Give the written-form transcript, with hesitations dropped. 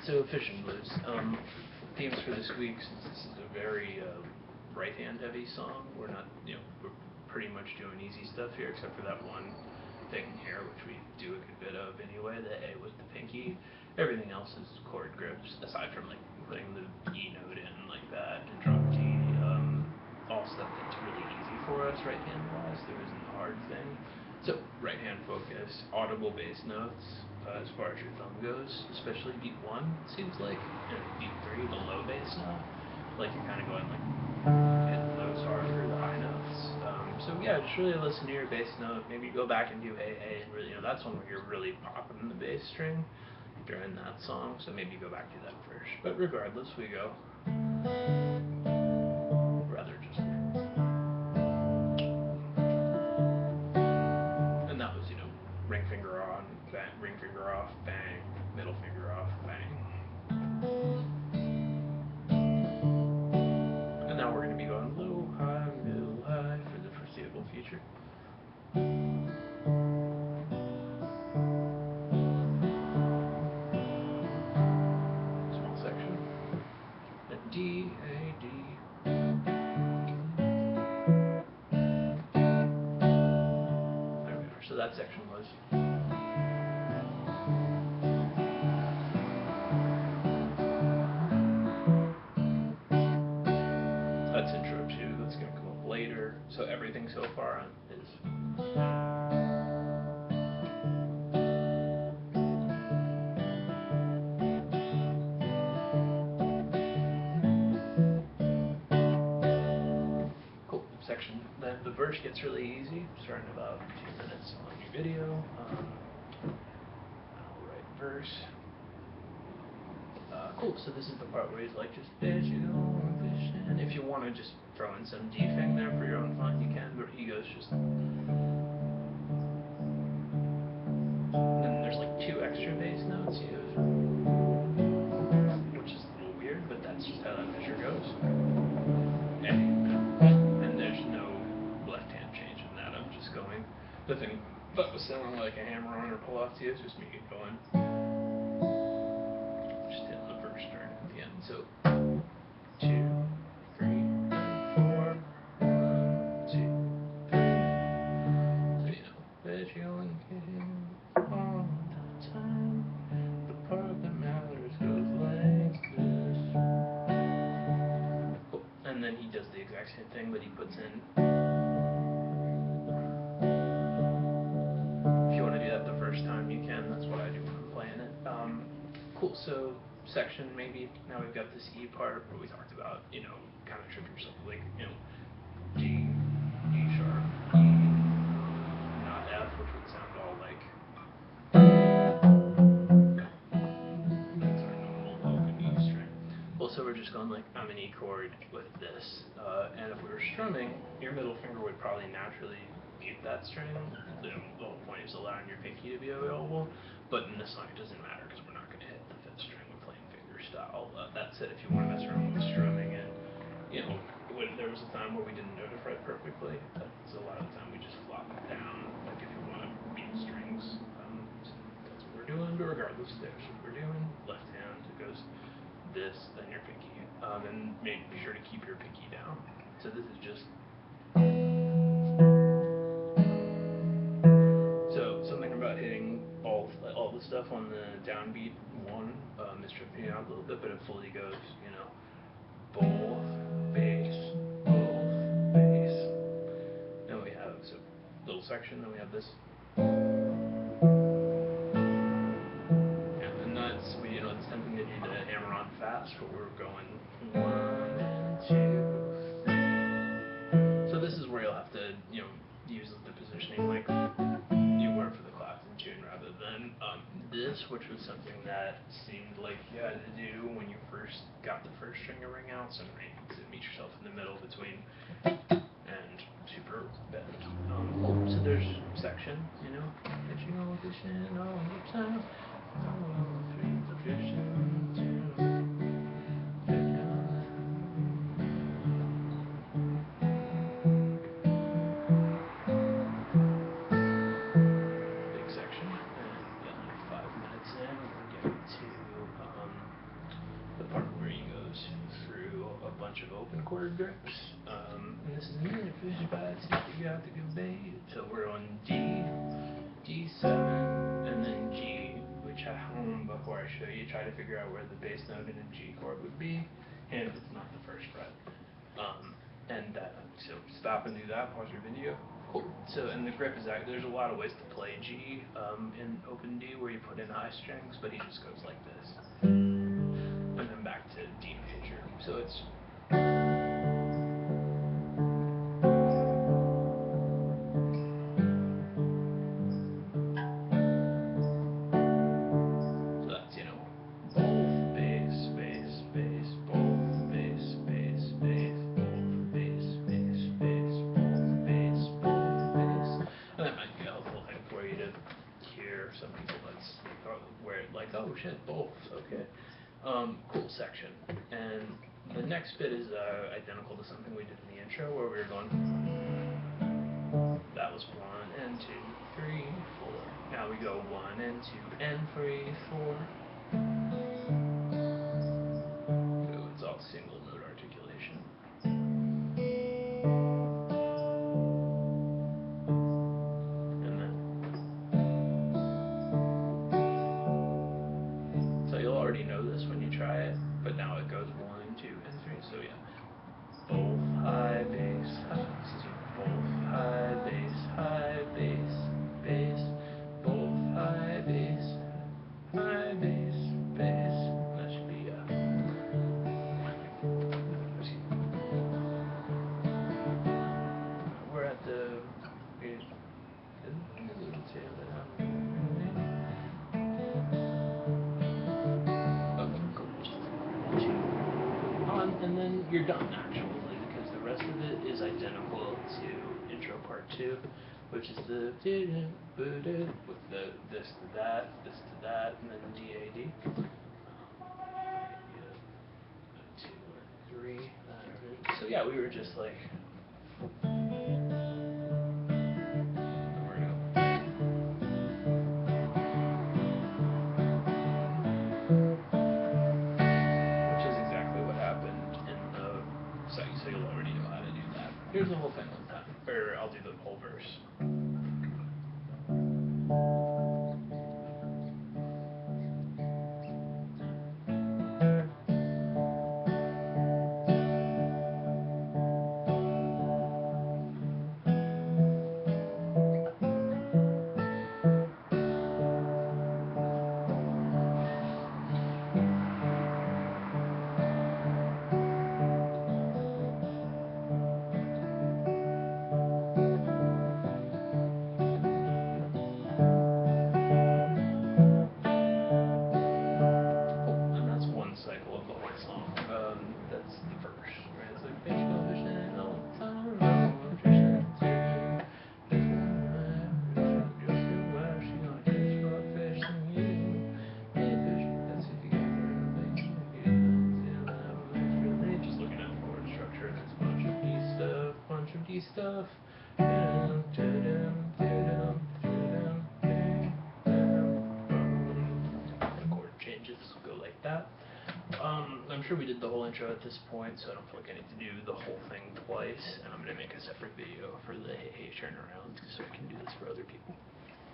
So Fishin Blues. Themes for this week, since this is a very right-hand heavy song, we're pretty much doing easy stuff here, except for that one thing here, which we do a good bit of anyway, the A with the pinky. Everything else is chord grips, aside from like putting the E note in like that, and drop D. All stuff that's really easy for us right-hand wise. There isn't a hard thing. So right-hand focus, audible bass notes. As far as your thumb goes, especially beat 1, it seems like, and beat 3, the low bass note, like you're kind of going like, hitting those harder, the high notes. So yeah, just really listen to your bass note, maybe go back and do Hey Hey, and really, that's one where you're really popping the bass string during that song, so maybe go back to that first. But regardless, we go rather just, and that was, ring finger on, bang, ring finger off, bang, middle finger off, bang. And now we're going to be going low, high, middle, high for the foreseeable future. Small section. And D, A, D. There we are. So that section was. That's intro 2, that's going to come up later. So everything so far is. Cool. Section. Then the verse gets really easy, starting about 2 minutes on your video. I'll write verse. Cool, so this is the part where he's like, just fishing on fishing. If you want to just throw in some D thing there for your own fun, you can, but he goes just. Then there's like 2 extra bass notes he goes, which is a little weird, but that's just how that measure goes. And there's no left hand change in that, I'm just going. The thing that was sounding like a hammer on or Palazzi is just me going. So 2, 3, and 4, 1, 2, 3. So that you only get all the time. The part that matters goes like this. Cool. And then he does the exact same thing, but he puts in. If you want to do that the first time, you can. That's what I do when I'm playing it. Cool. So. Section maybe. Now we've got this E part where we talked about, kind of trip yourself, like, D, E sharp, E, not F, which would sound all like. That's our normal open E string. Well, so we're just going like, I'm an E chord with this, and if we were strumming, your middle finger would probably naturally mute that string. The whole point is allowing your pinky to be available, but in this song it doesn't matter because we're not going to hit the 5th string style. That said, if you want to mess around with strumming and, when there was a time where we didn't note it right perfectly, that's a lot of the time we just flop it down, like if you want to beat strings, so that's what we're doing, but regardless, there's what we're doing. Left hand, it goes this, then your pinky, and be sure to keep your pinky down. So this is just. So something about hitting all the stuff on the downbeat 1 is tripping out a little bit, but it fully goes, both bass, both bass. Then we have a little section, then we have this. Yeah, and that's it's tempting to do the hammer on fast, but we're going 1 and 2, 3. So this is where you'll have to, use the positioning like you were for the class in tune rather than this, which was something that seemed like you had to do when you first got the first string to ring out. So now you need to meet yourself in the middle between and super bend. Cool. So there's section, pitching all fishing all the time. Big section, and 5 minutes in, we're getting to bunch of open chord grips. And this is me in a fish bite, so you got the good bait. So we're on D, D7, and then G, which I hum before I show you. Try to figure out where the bass note in a G chord would be, and if it's not the first fret. So stop and do that, pause your video. Cool. So, and the grip is that there's a lot of ways to play G in open D where you put in high strings, but he just goes like this. And then back to D major. So it's some people that's where like, oh shit, both, okay. Cool section. And the next bit is identical to something we did in the intro where we were going, that was 1 and 2, 3, 4. Now we go 1 and 2 and 3, 4. So it's all single note articulation. Already know this when you try it, but now it goes 1, 2, and 3. So yeah, both high bass, both high bass, bass, both high bass, bass. That should be we're at the and then you're done actually, because the rest of it is identical to intro part 2, which is the with the this to that, and then D A D. 2 and 3. So yeah, we were just like. So you'll already know how to do that. Here's the whole thing one time, or I'll do the whole verse. Cycle of the whole song. That's the verse, right? It's like fish go fishing all the time. Fishing too. She gonna catch more fish than you. Hey, fish, that's if you got the really just looking at the chord structure. There's a bunch of D stuff. The chord changes go like that. I'm sure we did the whole intro at this point, so I don't feel like I need to do the whole thing twice, and I'm going to make a separate video for the hey turnaround so I can do this for other people.